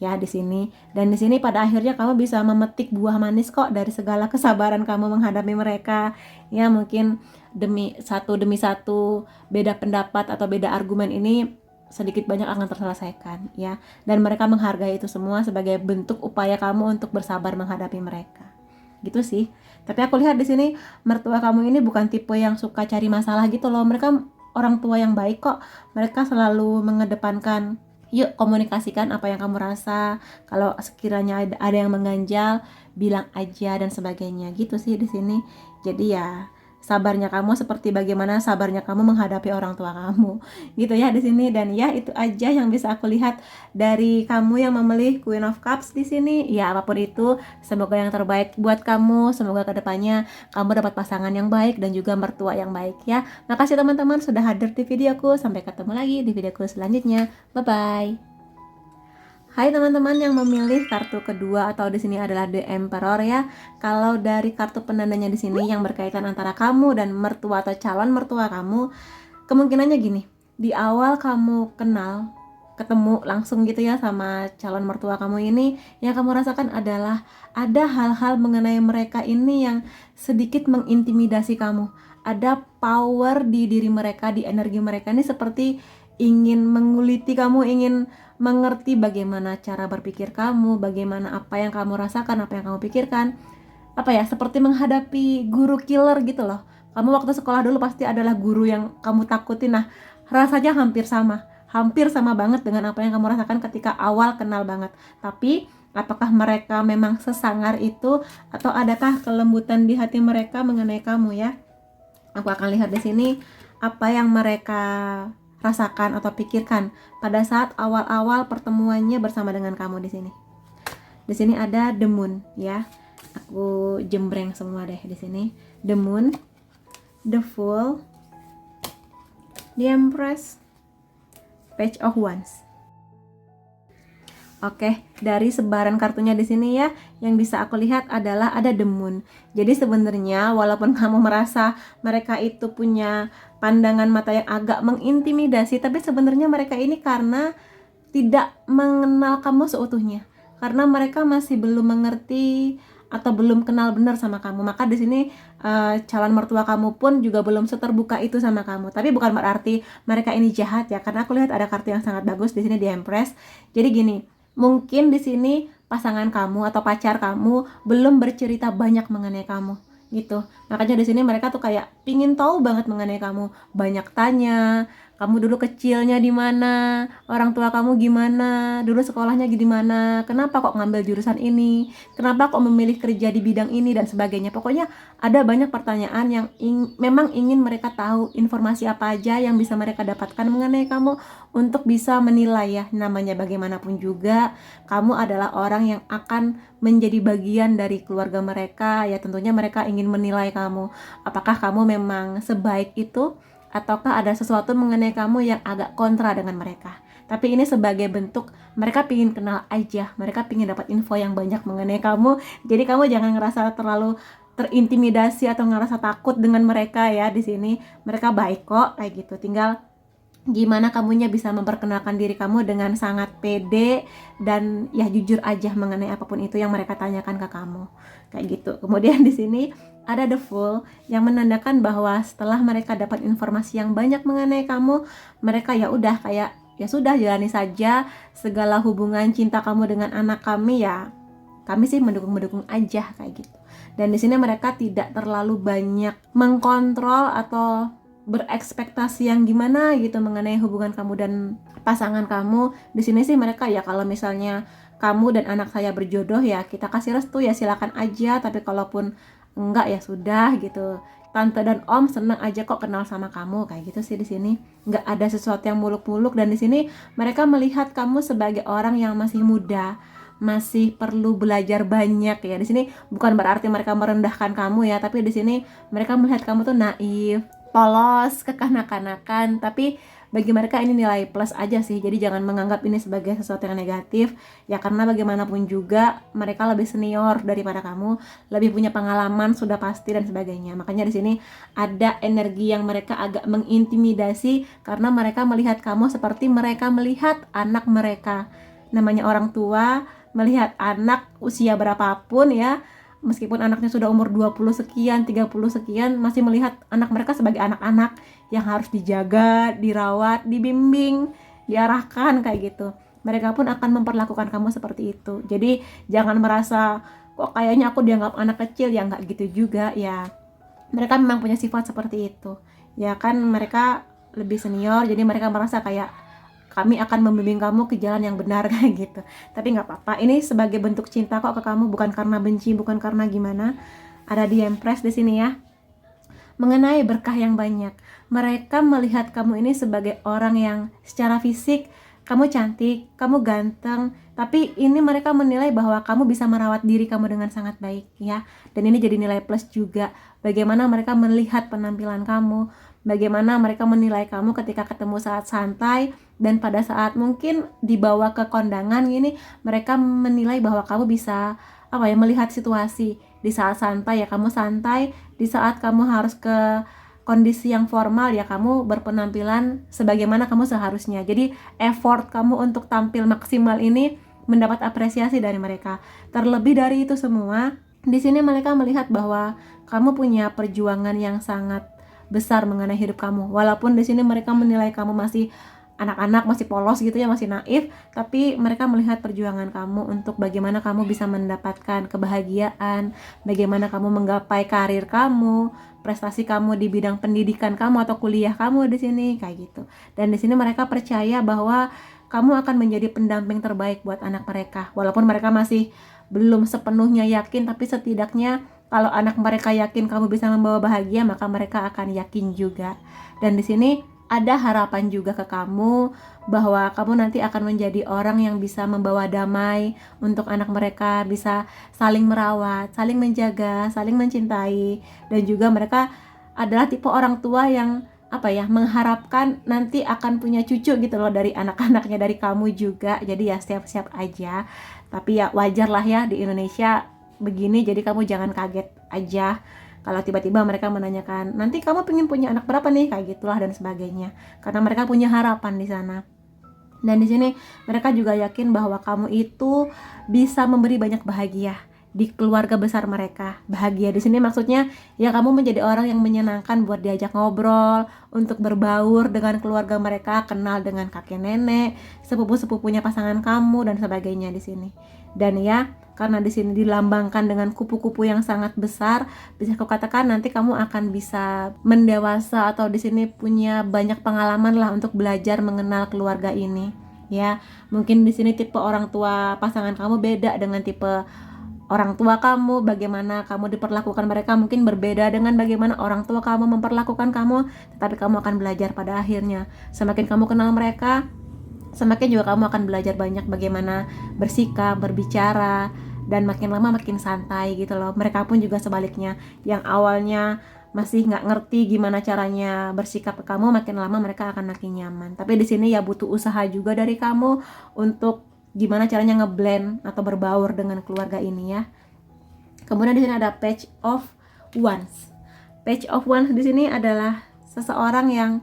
ya di sini. Dan di sini pada akhirnya kamu bisa memetik buah manis kok dari segala kesabaran kamu menghadapi mereka. Ya mungkin demi satu beda pendapat atau beda argumen ini sedikit banyak akan terselesaikan ya. Dan mereka menghargai itu semua sebagai bentuk upaya kamu untuk bersabar menghadapi mereka. Gitu sih. Tapi aku lihat di sini mertua kamu ini bukan tipe yang suka cari masalah gitu loh. Mereka orang tua yang baik kok. Mereka selalu mengedepankan, yuk komunikasikan apa yang kamu rasa. Kalau sekiranya ada yang mengganjal, bilang aja dan sebagainya. Gitu sih di sini. Jadi ya sabarnya kamu seperti bagaimana sabarnya kamu menghadapi orang tua kamu. Gitu ya di sini. Dan ya itu aja yang bisa aku lihat dari kamu yang memilih Queen of Cups di sini. Ya apapun itu, semoga yang terbaik buat kamu. Semoga kedepannya kamu dapat pasangan yang baik dan juga mertua yang baik ya. Makasih teman-teman sudah hadir di videoku. Sampai ketemu lagi di videoku selanjutnya. Bye-bye. Hai teman-teman yang memilih kartu kedua atau di sini adalah The Emperor ya. Kalau dari kartu penandanya di sini yang berkaitan antara kamu dan mertua atau calon mertua kamu, kemungkinannya gini. Di awal kamu ketemu langsung gitu ya sama calon mertua kamu ini, yang kamu rasakan adalah ada hal-hal mengenai mereka ini yang sedikit mengintimidasi kamu. Ada power di diri mereka, di energi mereka ini seperti ingin menguliti kamu, ingin mengerti bagaimana cara berpikir kamu, bagaimana apa yang kamu rasakan, apa yang kamu pikirkan. Apa ya, seperti menghadapi guru killer gitu loh. Kamu waktu sekolah dulu pasti adalah guru yang kamu takutin. Nah, rasanya hampir sama banget dengan apa yang kamu rasakan ketika awal kenal banget. Tapi apakah mereka memang sesangar itu, atau adakah kelembutan di hati mereka mengenai kamu ya? Aku akan lihat di sini apa yang mereka rasakan atau pikirkan pada saat awal-awal pertemuannya bersama dengan kamu di sini. Di sini ada The Moon ya. Aku jembreng semua deh di sini. The Moon, The Fool, The Empress, Page of Wands. Oke, dari sebaran kartunya di sini ya, yang bisa aku lihat adalah ada The Moon. Jadi sebenarnya walaupun kamu merasa mereka itu punya pandangan mata yang agak mengintimidasi, tapi sebenarnya mereka ini karena tidak mengenal kamu seutuhnya. Karena mereka masih belum mengerti atau belum kenal benar sama kamu. Maka di sini calon mertua kamu pun juga belum seterbuka itu sama kamu. Tapi bukan berarti mereka ini jahat ya, karena aku lihat ada kartu yang sangat bagus di sini di Empress. Jadi gini, mungkin di sini pasangan kamu atau pacar kamu belum bercerita banyak mengenai kamu gitu. Makanya di sini mereka tuh kayak pingin tahu banget mengenai kamu, banyak tanya, kamu dulu kecilnya di mana, orang tua kamu gimana, dulu sekolahnya di mana, kenapa kok ngambil jurusan ini, kenapa kok memilih kerja di bidang ini dan sebagainya. Pokoknya ada banyak pertanyaan yang memang ingin mereka tahu informasi apa aja yang bisa mereka dapatkan mengenai kamu untuk bisa menilai ya. Namanya bagaimanapun juga kamu adalah orang yang akan menjadi bagian dari keluarga mereka ya, tentunya mereka ingin menilai kamu apakah kamu memang sebaik itu ataukah ada sesuatu mengenai kamu yang agak kontra dengan mereka. Tapi ini sebagai bentuk mereka pingin kenal aja, mereka pingin dapat info yang banyak mengenai kamu. Jadi kamu jangan ngerasa terlalu terintimidasi atau ngerasa takut dengan mereka ya. Di sini mereka baik kok kayak gitu. Tinggal gimana kamunya bisa memperkenalkan diri kamu dengan sangat pede dan ya jujur aja mengenai apapun itu yang mereka tanyakan ke kamu kayak gitu. Kemudian di sini ada The Fool yang menandakan bahwa setelah mereka dapat informasi yang banyak mengenai kamu, mereka ya udah kayak ya sudah jalani saja segala hubungan cinta kamu dengan anak kami ya. Kami sih mendukung aja kayak gitu. Dan di sini mereka tidak terlalu banyak mengkontrol atau berekspektasi yang gimana gitu mengenai hubungan kamu dan pasangan kamu. Di sini sih mereka ya kalau misalnya kamu dan anak saya berjodoh ya kita kasih restu ya silakan aja, tapi kalaupun enggak ya sudah gitu. Tante dan om seneng aja kok kenal sama kamu kayak gitu sih. Di sini nggak ada sesuatu yang muluk-muluk, dan di sini mereka melihat kamu sebagai orang yang masih muda, masih perlu belajar banyak ya. Di sini bukan berarti mereka merendahkan kamu ya, tapi di sini mereka melihat kamu tuh naif, polos, kekanak-kanakan, tapi bagi mereka ini nilai plus aja sih. Jadi jangan menganggap ini sebagai sesuatu yang negatif ya, karena bagaimanapun juga mereka lebih senior daripada kamu, lebih punya pengalaman sudah pasti dan sebagainya. Makanya di sini ada energi yang mereka agak mengintimidasi karena mereka melihat kamu seperti mereka melihat anak mereka. Namanya orang tua melihat anak usia berapapun ya, meskipun anaknya sudah umur 20 sekian, 30 sekian, masih melihat anak mereka sebagai anak-anak yang harus dijaga, dirawat, dibimbing, diarahkan kayak gitu. Mereka pun akan memperlakukan kamu seperti itu. Jadi jangan merasa kok kayaknya aku dianggap anak kecil, ya nggak gitu juga ya. Mereka memang punya sifat seperti itu. Ya kan mereka lebih senior, jadi mereka merasa kayak kami akan membimbing kamu ke jalan yang benar kayak gitu. Tapi nggak apa-apa, ini sebagai bentuk cinta kok ke kamu, bukan karena benci, bukan karena gimana. Ada di Empress di sini ya. Mengenai berkah yang banyak, mereka melihat kamu ini sebagai orang yang secara fisik kamu cantik, kamu ganteng, tapi ini mereka menilai bahwa kamu bisa merawat diri kamu dengan sangat baik ya. Dan ini jadi nilai plus juga. Bagaimana mereka melihat penampilan kamu, bagaimana mereka menilai kamu ketika ketemu saat santai, dan pada saat mungkin dibawa ke kondangan gini, mereka menilai bahwa kamu bisa melihat situasi. Di saat santai ya kamu santai, di saat kamu harus ke kondisi yang formal ya kamu berpenampilan sebagaimana kamu seharusnya. Jadi effort kamu untuk tampil maksimal ini mendapat apresiasi dari mereka. Terlebih dari itu semua, di sini mereka melihat bahwa kamu punya perjuangan yang sangat besar mengenai hidup kamu. Walaupun di sini mereka menilai kamu masih anak-anak, masih polos gitu ya, masih naif, tapi mereka melihat perjuangan kamu untuk bagaimana kamu bisa mendapatkan kebahagiaan, bagaimana kamu menggapai karir kamu, prestasi kamu di bidang pendidikan kamu atau kuliah kamu di sini kayak gitu. Dan di sini mereka percaya bahwa kamu akan menjadi pendamping terbaik buat anak mereka. Walaupun mereka masih belum sepenuhnya yakin, tapi setidaknya kalau anak mereka yakin kamu bisa membawa bahagia, maka mereka akan yakin juga. Dan di sini ada harapan juga ke kamu bahwa kamu nanti akan menjadi orang yang bisa membawa damai untuk anak mereka, bisa saling merawat, saling menjaga, saling mencintai, dan juga mereka adalah tipe orang tua yang mengharapkan nanti akan punya cucu gitu loh dari anak-anaknya, dari kamu juga. Jadi ya siap-siap aja. Tapi ya wajar lah ya, di Indonesia begini, jadi kamu jangan kaget aja kalau tiba-tiba mereka menanyakan, nanti kamu pengen punya anak berapa nih, kayak gitulah dan sebagainya. Karena mereka punya harapan di sana. Dan di sini mereka juga yakin bahwa kamu itu bisa memberi banyak bahagia di keluarga besar mereka. Bahagia di sini maksudnya ya kamu menjadi orang yang menyenangkan buat diajak ngobrol, untuk berbaur dengan keluarga mereka, kenal dengan kakek nenek, sepupu-sepupunya pasangan kamu dan sebagainya di sini. Dan ya, karena di sini dilambangkan dengan kupu-kupu yang sangat besar, bisa aku katakan nanti kamu akan bisa mendewasa atau di sini punya banyak pengalaman lah untuk belajar mengenal keluarga ini. Ya, mungkin di sini tipe orang tua pasangan kamu beda dengan tipe orang tua kamu, bagaimana kamu diperlakukan mereka mungkin berbeda dengan bagaimana orang tua kamu memperlakukan kamu, tetapi kamu akan belajar pada akhirnya. Semakin kamu kenal mereka, semakin juga kamu akan belajar banyak bagaimana bersikap, berbicara, dan makin lama makin santai gitu loh. Mereka pun juga sebaliknya, yang awalnya masih nggak ngerti gimana caranya bersikap ke kamu, makin lama mereka akan makin nyaman. Tapi di sini ya butuh usaha juga dari kamu untuk gimana caranya ngeblend atau berbaur dengan keluarga ini ya. Kemudian di sini ada Page of Wands. Page of Wands di sini adalah seseorang yang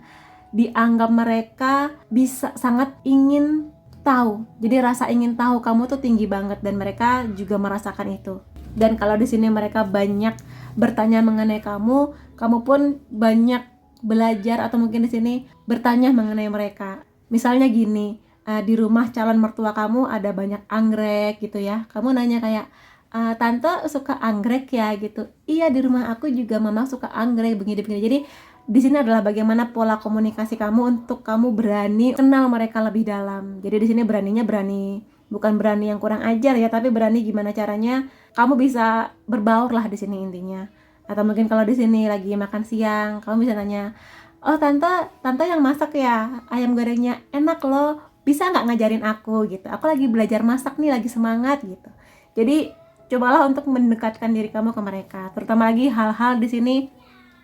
dianggap mereka bisa sangat ingin tahu. Jadi rasa ingin tahu kamu tuh tinggi banget dan mereka juga merasakan itu. Dan kalau di sini mereka banyak bertanya mengenai kamu, kamu pun banyak belajar atau mungkin di sini bertanya mengenai mereka. Misalnya gini, di rumah calon mertua kamu ada banyak anggrek gitu ya. Kamu nanya kayak, tante suka anggrek ya gitu. Iya, di rumah aku juga mama suka anggrek begini-begini. Jadi di sini adalah bagaimana pola komunikasi kamu untuk kamu berani kenal mereka lebih dalam. Jadi di sini beraninya berani, bukan berani yang kurang ajar ya, tapi berani gimana caranya kamu bisa berbaur lah di sini intinya. Atau mungkin kalau di sini lagi makan siang, kamu bisa nanya, oh tante yang masak ya, ayam gorengnya enak loh, bisa nggak ngajarin aku gitu. Aku lagi belajar masak nih, lagi semangat gitu. Jadi cobalah untuk mendekatkan diri kamu ke mereka, terutama lagi hal-hal di sini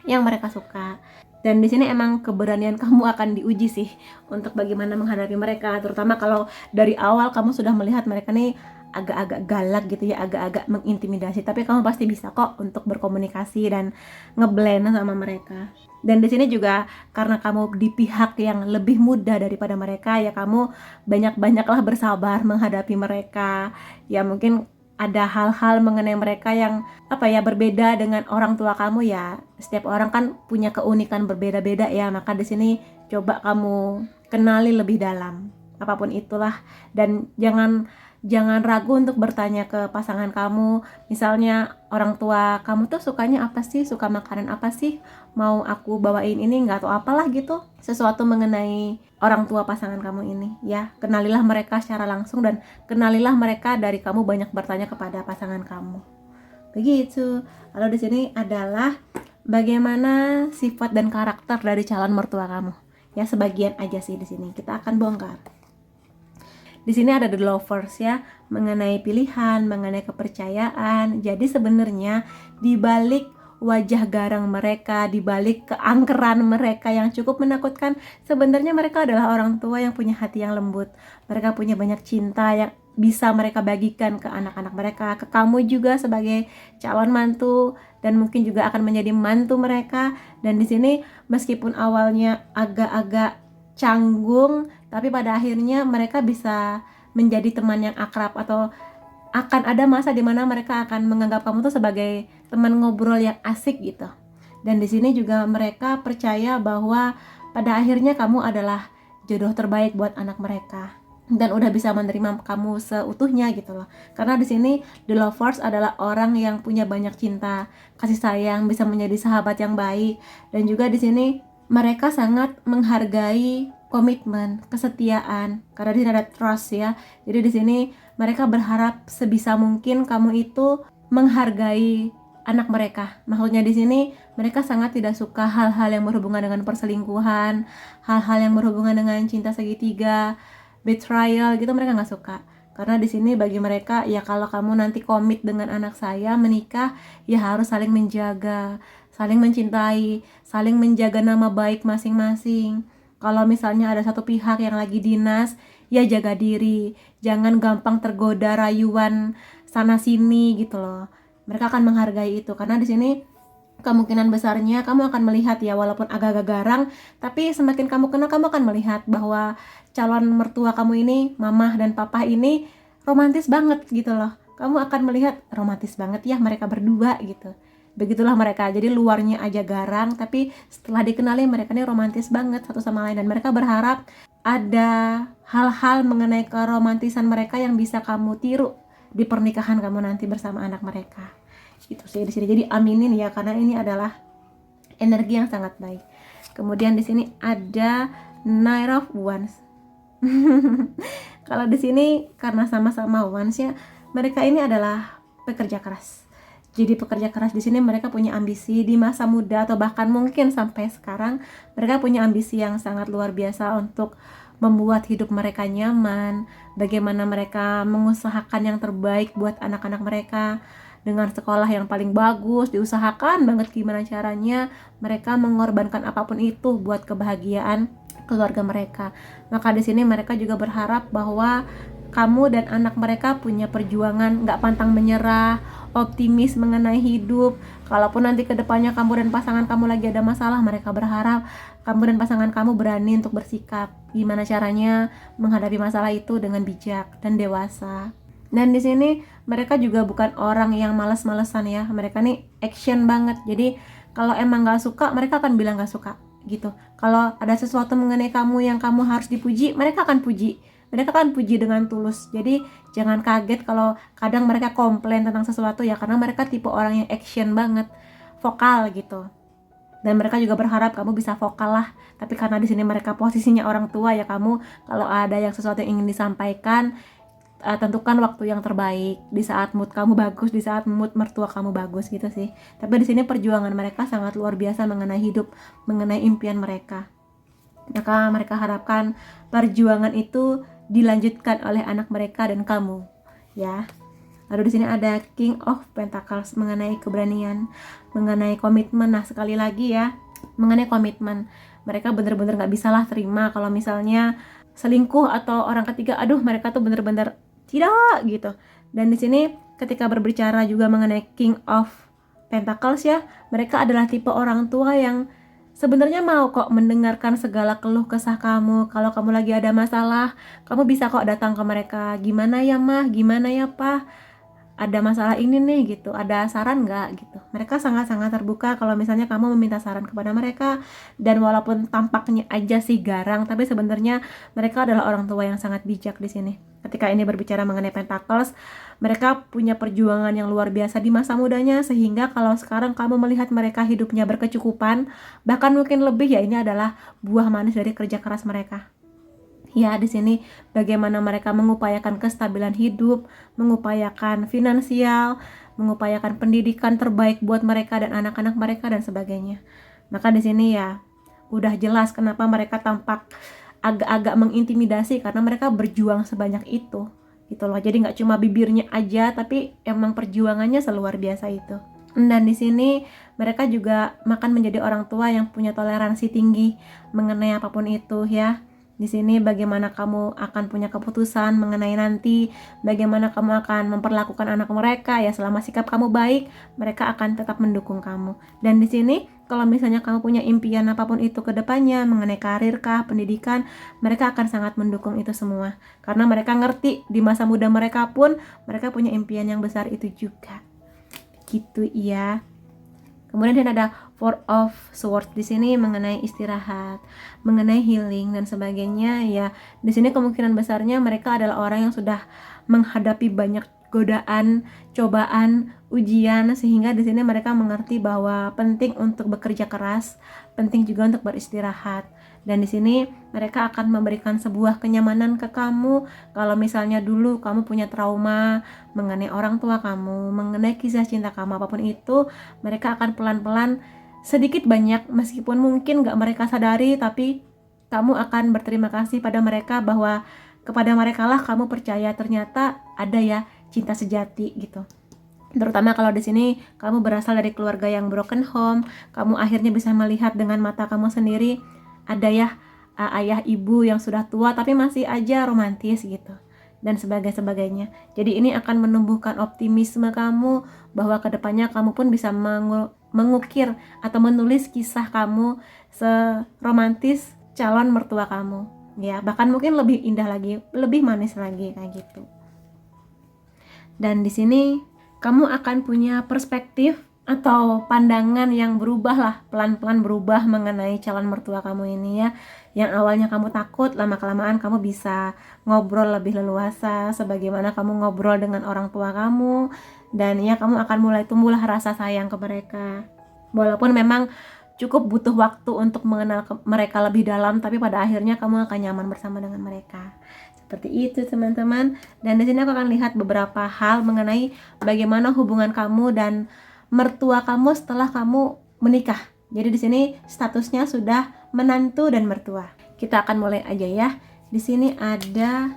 yang mereka suka. Dan di sini emang keberanian kamu akan diuji sih untuk bagaimana menghadapi mereka, terutama kalau dari awal kamu sudah melihat mereka nih agak-agak galak gitu ya, agak-agak mengintimidasi, tapi kamu pasti bisa kok untuk berkomunikasi dan ngeblend sama mereka. Dan di sini juga karena kamu di pihak yang lebih muda daripada mereka, ya kamu banyak-banyaklah bersabar menghadapi mereka. Ya mungkin ada hal-hal mengenai mereka yang berbeda dengan orang tua kamu ya. Setiap orang kan punya keunikan berbeda-beda ya. Maka di sini coba kamu kenali lebih dalam apapun itulah, dan jangan ragu untuk bertanya ke pasangan kamu. Misalnya orang tua kamu tuh sukanya apa sih, suka makanan apa sih, mau aku bawain ini nggak, atau apalah gitu, sesuatu mengenai orang tua pasangan kamu ini ya. Kenalilah mereka secara langsung dan kenalilah mereka dari kamu banyak bertanya kepada pasangan kamu. Begitu. Lalu di sini adalah bagaimana sifat dan karakter dari calon mertua kamu. Ya sebagian aja sih di sini. Kita akan bongkar. Di sini ada the lovers ya, mengenai pilihan, mengenai kepercayaan. Jadi sebenarnya di balik wajah garang mereka, di balik keangkeran mereka yang cukup menakutkan, sebenarnya mereka adalah orang tua yang punya hati yang lembut. Mereka punya banyak cinta yang bisa mereka bagikan ke anak-anak mereka, ke kamu juga sebagai calon mantu, dan mungkin juga akan menjadi mantu mereka. Dan di sini meskipun awalnya agak-agak canggung, tapi pada akhirnya mereka bisa menjadi teman yang akrab, atau akan ada masa di mana mereka akan menganggap kamu tuh sebagai teman ngobrol yang asik gitu. Dan di sini juga mereka percaya bahwa pada akhirnya kamu adalah jodoh terbaik buat anak mereka, dan udah bisa menerima kamu seutuhnya gitu loh. Karena di sini the lovers adalah orang yang punya banyak cinta, kasih sayang, bisa menjadi sahabat yang baik, dan juga di sini mereka sangat menghargai komitmen, kesetiaan, karena di sini ada trust ya. Jadi di sini mereka berharap sebisa mungkin kamu itu menghargai anak mereka. Maksudnya di sini mereka sangat tidak suka hal-hal yang berhubungan dengan perselingkuhan, hal-hal yang berhubungan dengan cinta segitiga, betrayal gitu, mereka nggak suka. Karena di sini bagi mereka ya kalau kamu nanti komit dengan anak saya menikah, ya harus saling menjaga, saling mencintai, saling menjaga nama baik masing-masing. Kalau misalnya ada satu pihak yang lagi dinas, ya jaga diri, jangan gampang tergoda rayuan sana sini gitu loh. Mereka akan menghargai itu karena di sini kemungkinan besarnya kamu akan melihat ya, walaupun agak-agak garang, tapi semakin kamu kenal kamu akan melihat bahwa calon mertua kamu ini, mamah dan papa ini romantis banget gitu loh. Kamu akan melihat romantis banget ya mereka berdua gitu. Begitulah mereka, jadi luarnya aja garang tapi setelah dikenali mereka ini romantis banget satu sama lain, dan mereka berharap ada hal-hal mengenai keromantisan mereka yang bisa kamu tiru di pernikahan kamu nanti bersama anak mereka. Itu sih di sini. Jadi aminin ya, karena ini adalah energi yang sangat baik. Kemudian di sini ada Knight of Wands. Kalau di sini karena sama-sama Wands ya, mereka ini adalah pekerja keras. Jadi pekerja keras di sini mereka punya ambisi di masa muda atau bahkan mungkin sampai sekarang mereka punya ambisi yang sangat luar biasa untuk membuat hidup mereka nyaman, bagaimana mereka mengusahakan yang terbaik buat anak-anak mereka dengan sekolah yang paling bagus, diusahakan banget gimana caranya mereka mengorbankan apapun itu buat kebahagiaan keluarga mereka. Maka di sini mereka juga berharap bahwa kamu dan anak mereka punya perjuangan, nggak pantang menyerah, optimis mengenai hidup. Kalaupun nanti kedepannya kamu dan pasangan kamu lagi ada masalah, mereka berharap kamu dan pasangan kamu berani untuk bersikap gimana caranya menghadapi masalah itu dengan bijak dan dewasa. Dan di sini mereka juga bukan orang yang malas-malesan ya, mereka nih action banget. Jadi kalau emang nggak suka, mereka akan bilang nggak suka gitu. Kalau ada sesuatu mengenai kamu yang kamu harus dipuji, mereka akan puji. Mereka akan puji dengan tulus. Jadi jangan kaget kalau kadang mereka komplain tentang sesuatu ya, karena mereka tipe orang yang action banget, vokal gitu. Dan mereka juga berharap kamu bisa vokal lah. Tapi karena di sini mereka posisinya orang tua ya, kamu kalau ada yang sesuatu yang ingin disampaikan, tentukan waktu yang terbaik di saat mood kamu bagus, di saat mood mertua kamu bagus gitu sih. Tapi di sini perjuangan mereka sangat luar biasa mengenai hidup, mengenai impian mereka. Maka mereka harapkan perjuangan itu dilanjutkan oleh anak mereka dan kamu, ya. Lalu di sini ada King of Pentacles mengenai keberanian, mengenai komitmen. Nah sekali lagi ya, mengenai komitmen, mereka bener-bener nggak bisa lah terima kalau misalnya selingkuh atau orang ketiga. Aduh, mereka tuh bener-bener tidak gitu. Dan di sini ketika berbicara juga mengenai King of Pentacles ya, mereka adalah tipe orang tua yang sebenarnya mau kok mendengarkan segala keluh kesah kamu. Kalau kamu lagi ada masalah, kamu bisa kok datang ke mereka. Gimana ya mah, gimana ya pak, ada masalah ini nih gitu, ada saran nggak gitu. Mereka sangat-sangat terbuka kalau misalnya kamu meminta saran kepada mereka. Dan walaupun tampaknya aja sih garang, tapi sebenarnya mereka adalah orang tua yang sangat bijak di sini. Ketika ini berbicara mengenai Pentacles, mereka punya perjuangan yang luar biasa di masa mudanya, sehingga kalau sekarang kamu melihat mereka hidupnya berkecukupan, bahkan mungkin lebih ya, ini adalah buah manis dari kerja keras mereka. Ya, di sini bagaimana mereka mengupayakan kestabilan hidup, mengupayakan finansial, mengupayakan pendidikan terbaik buat mereka dan anak-anak mereka dan sebagainya. Maka di sini ya udah jelas kenapa mereka tampak agak-agak mengintimidasi, karena mereka berjuang sebanyak itu gitu loh. Jadi nggak cuma bibirnya aja, tapi emang perjuangannya seluar biasa itu. Dan di sini mereka juga makan menjadi orang tua yang punya toleransi tinggi mengenai apapun itu ya. Di sini bagaimana kamu akan punya keputusan mengenai nanti, bagaimana kamu akan memperlakukan anak mereka ya, selama sikap kamu baik, mereka akan tetap mendukung kamu. Dan di sini kalau misalnya kamu punya impian apapun itu ke depannya, mengenai karir kah, pendidikan, mereka akan sangat mendukung itu semua. Karena mereka ngerti di masa muda mereka pun mereka punya impian yang besar itu juga. Gitu ya. Kemudian ada Four of Swords di sini mengenai istirahat, mengenai healing dan sebagainya ya. Di sini kemungkinan besarnya mereka adalah orang yang sudah menghadapi banyak godaan, cobaan, ujian, sehingga di sini mereka mengerti bahwa penting untuk bekerja keras, penting juga untuk beristirahat. Dan di sini mereka akan memberikan sebuah kenyamanan ke kamu. Kalau misalnya dulu kamu punya trauma mengenai orang tua kamu, mengenai kisah cinta kamu, apapun itu, mereka akan pelan-pelan sedikit banyak, meskipun mungkin gak mereka sadari, tapi kamu akan berterima kasih pada mereka bahwa kepada mereka lah kamu percaya ternyata ada ya cinta sejati gitu. Terutama kalau di sini kamu berasal dari keluarga yang broken home, kamu akhirnya bisa melihat dengan mata kamu sendiri ada ya ayah ibu yang sudah tua tapi masih aja romantis gitu dan sebagainya. Jadi ini akan menumbuhkan optimisme kamu bahwa kedepannya kamu pun bisa mengukir atau menulis kisah kamu seromantis calon mertua kamu ya, bahkan mungkin lebih indah lagi, lebih manis lagi kayak gitu. Dan di sini kamu akan punya perspektif atau pandangan yang berubah lah, pelan-pelan berubah mengenai calon mertua kamu ini ya. Yang awalnya kamu takut, lama-kelamaan kamu bisa ngobrol lebih leluasa sebagaimana kamu ngobrol dengan orang tua kamu. Dan ya kamu akan mulai tumbuhlah rasa sayang ke mereka. Walaupun memang cukup butuh waktu untuk mengenal mereka lebih dalam, tapi pada akhirnya kamu akan nyaman bersama dengan mereka. Seperti itu teman-teman. Dan di sini aku akan lihat beberapa hal mengenai bagaimana hubungan kamu dan mertua kamu setelah kamu menikah. Jadi di sini statusnya sudah menantu dan mertua. Kita akan mulai aja ya. Di sini ada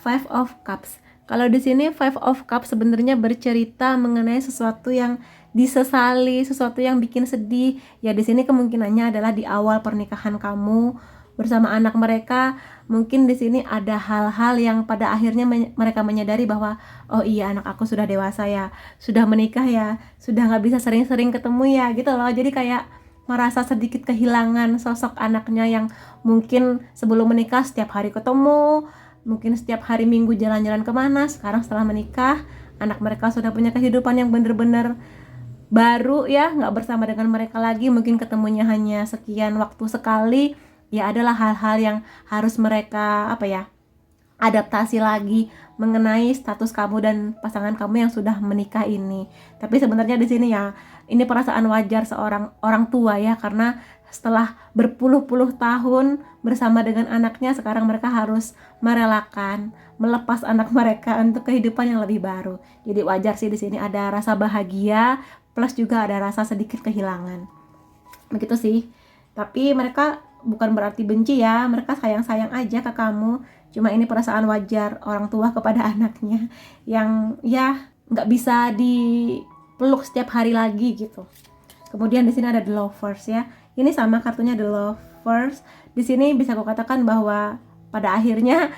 Five of Cups. Kalau di sini Five of Cups sebenarnya bercerita mengenai sesuatu yang disesali, sesuatu yang bikin sedih. Ya di sini kemungkinannya adalah di awal pernikahan kamu bersama anak mereka, mungkin di sini ada hal-hal yang pada akhirnya mereka menyadari bahwa oh iya anak aku sudah dewasa ya, sudah menikah ya, sudah nggak bisa sering-sering ketemu ya gitu loh. Jadi kayak merasa sedikit kehilangan sosok anaknya yang mungkin sebelum menikah setiap hari ketemu, mungkin setiap hari Minggu jalan-jalan kemana. Sekarang setelah menikah, anak mereka sudah punya kehidupan yang benar-benar baru ya, nggak bersama dengan mereka lagi, mungkin ketemunya hanya sekian waktu sekali. Ya adalah hal-hal yang harus mereka adaptasi lagi mengenai status kamu dan pasangan kamu yang sudah menikah ini. Tapi sebenarnya di sini ya ini perasaan wajar seorang orang tua ya, karena setelah berpuluh-puluh tahun bersama dengan anaknya, sekarang mereka harus merelakan melepas anak mereka untuk kehidupan yang lebih baru. Jadi wajar sih di sini ada rasa bahagia plus juga ada rasa sedikit kehilangan. Begitu sih. Tapi mereka bukan berarti benci ya, mereka sayang-sayang aja ke kamu. Cuma ini perasaan wajar orang tua kepada anaknya yang ya nggak bisa dipeluk setiap hari lagi gitu. Kemudian di sini ada The Lovers ya. Ini sama kartunya The Lovers. Di sini bisa aku katakan bahwa pada akhirnya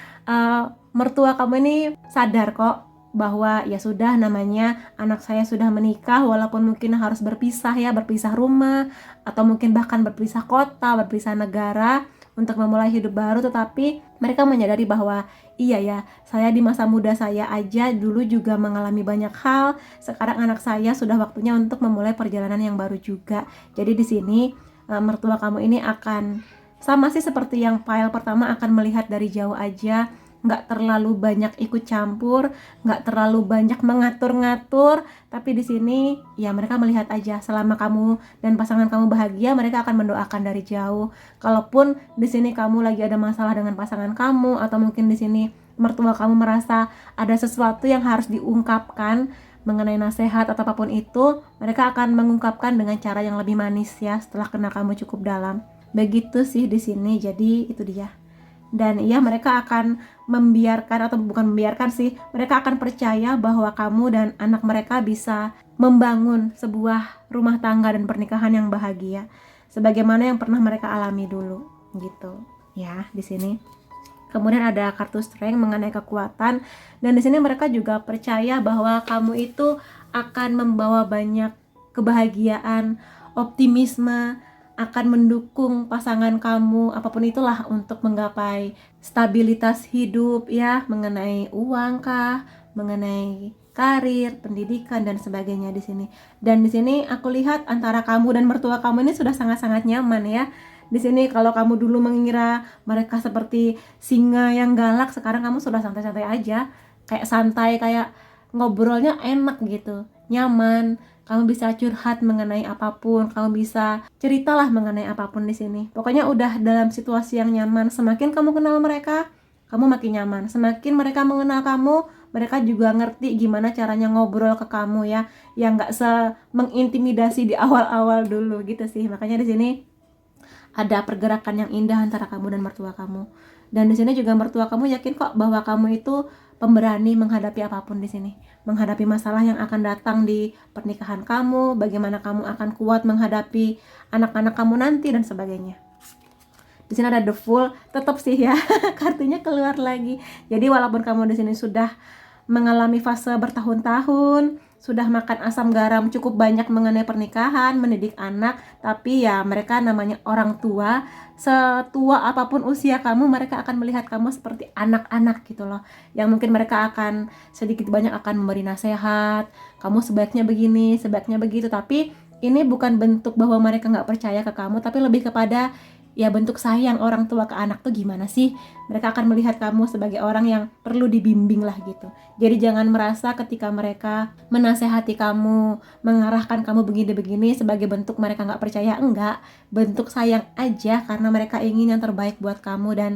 mertua kamu ini sadar kok bahwa ya sudah, namanya anak saya sudah menikah, walaupun mungkin harus berpisah ya, berpisah rumah atau mungkin bahkan berpisah kota, berpisah negara untuk memulai hidup baru, tetapi mereka menyadari bahwa iya ya, saya di masa muda saya aja dulu juga mengalami banyak hal, sekarang anak saya sudah waktunya untuk memulai perjalanan yang baru juga. Jadi di sini mertua kamu ini akan sama sih seperti yang file pertama, akan melihat dari jauh aja, nggak terlalu banyak ikut campur, nggak terlalu banyak mengatur-ngatur, tapi di sini ya mereka melihat aja selama kamu dan pasangan kamu bahagia, mereka akan mendoakan dari jauh. Kalaupun di sini kamu lagi ada masalah dengan pasangan kamu, atau mungkin di sini mertua kamu merasa ada sesuatu yang harus diungkapkan mengenai nasihat atau apapun itu, mereka akan mengungkapkan dengan cara yang lebih manis ya setelah kenal kamu cukup dalam. Begitu sih di sini. Jadi itu dia. Dan ya mereka akan membiarkan, atau bukan membiarkan sih, mereka akan percaya bahwa kamu dan anak mereka bisa membangun sebuah rumah tangga dan pernikahan yang bahagia sebagaimana yang pernah mereka alami dulu gitu ya di sini. Kemudian ada kartu Strength mengenai kekuatan, dan di sini mereka juga percaya bahwa kamu itu akan membawa banyak kebahagiaan, optimisme, akan mendukung pasangan kamu apapun itulah untuk menggapai stabilitas hidup ya, mengenai uang kah, mengenai karir, pendidikan dan sebagainya di sini. Dan di sini aku lihat antara kamu dan mertua kamu ini sudah sangat-sangat nyaman ya. Di sini kalau kamu dulu mengira mereka seperti singa yang galak, sekarang kamu sudah santai-santai aja, kayak santai, kayak ngobrolnya enak gitu, nyaman, kamu bisa curhat mengenai apapun, kamu bisa ceritalah mengenai apapun di sini. Pokoknya udah dalam situasi yang nyaman. Semakin kamu kenal mereka, kamu makin nyaman. Semakin mereka mengenal kamu, mereka juga ngerti gimana caranya ngobrol ke kamu ya, yang nggak mengintimidasi di awal-awal dulu gitu sih. Makanya di sini ada pergerakan yang indah antara kamu dan mertua kamu. Dan di sini juga mertua kamu yakin kok bahwa kamu itu pemberani menghadapi apapun di sini. Menghadapi masalah yang akan datang di pernikahan kamu, bagaimana kamu akan kuat menghadapi anak-anak kamu nanti dan sebagainya. Di sini ada the Fool, tetap sih ya kartunya keluar lagi. Jadi walaupun kamu di sini sudah mengalami fase bertahun-tahun, sudah makan asam garam cukup banyak mengenai pernikahan, mendidik anak, tapi ya mereka namanya orang tua, setua apapun usia kamu, mereka akan melihat kamu seperti anak-anak gitu loh. Yang mungkin mereka akan sedikit banyak akan memberi nasihat, kamu sebaiknya begini, sebaiknya begitu, tapi ini bukan bentuk bahwa mereka nggak percaya ke kamu, tapi lebih kepada ya bentuk sayang orang tua ke anak tuh gimana sih. Mereka akan melihat kamu sebagai orang yang perlu dibimbing lah gitu. Jadi jangan merasa ketika mereka menasehati kamu, mengarahkan kamu begini-begini sebagai bentuk mereka nggak percaya. Enggak, bentuk sayang aja karena mereka ingin yang terbaik buat kamu dan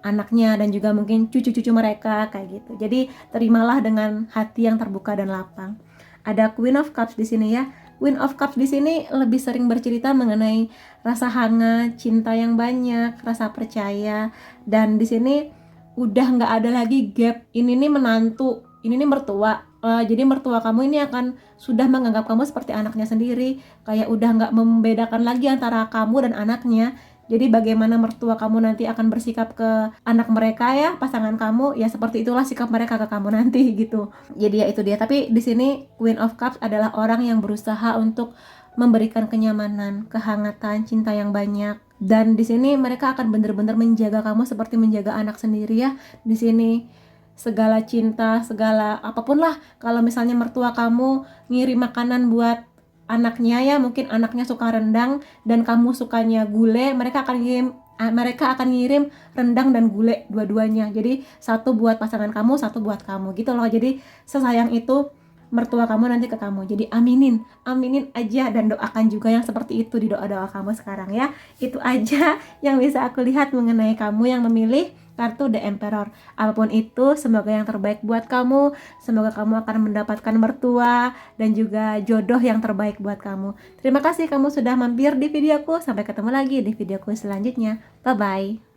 anaknya dan juga mungkin cucu-cucu mereka kayak gitu. Jadi terimalah dengan hati yang terbuka dan lapang. Ada Queen of Cups di sini ya. Queen of Cups di sini lebih sering bercerita mengenai rasa hangat, cinta yang banyak, rasa percaya, dan di sini udah nggak ada lagi gap. Ini nih menantu, ini nih mertua. Jadi mertua kamu ini akan sudah menganggap kamu seperti anaknya sendiri, kayak udah nggak membedakan lagi antara kamu dan anaknya. Jadi bagaimana mertua kamu nanti akan bersikap ke anak mereka ya, pasangan kamu, ya seperti itulah sikap mereka ke kamu nanti gitu. Jadi ya itu dia. Tapi di sini Queen of Cups adalah orang yang berusaha untuk memberikan kenyamanan, kehangatan, cinta yang banyak. Dan di sini mereka akan benar-benar menjaga kamu seperti menjaga anak sendiri ya. Di sini segala cinta, segala apapun lah. Kalau misalnya mertua kamu ngirim makanan buat anaknya ya, mungkin anaknya suka rendang dan kamu sukanya gulai, mereka akan ngirim rendang dan gulai dua-duanya. Jadi satu buat pasangan kamu, satu buat kamu gitu loh. Jadi sesayang itu mertua kamu nanti ke kamu. Jadi aminin aja dan doakan juga yang seperti itu di doa-doa kamu sekarang ya. Itu aja yang bisa aku lihat mengenai kamu yang memilih kartu The Emperor. Apapun itu, semoga yang terbaik buat kamu. Semoga kamu akan mendapatkan mertua dan juga jodoh yang terbaik buat kamu. Terima kasih kamu sudah mampir di videoku. Sampai ketemu lagi di videoku selanjutnya. Bye-bye.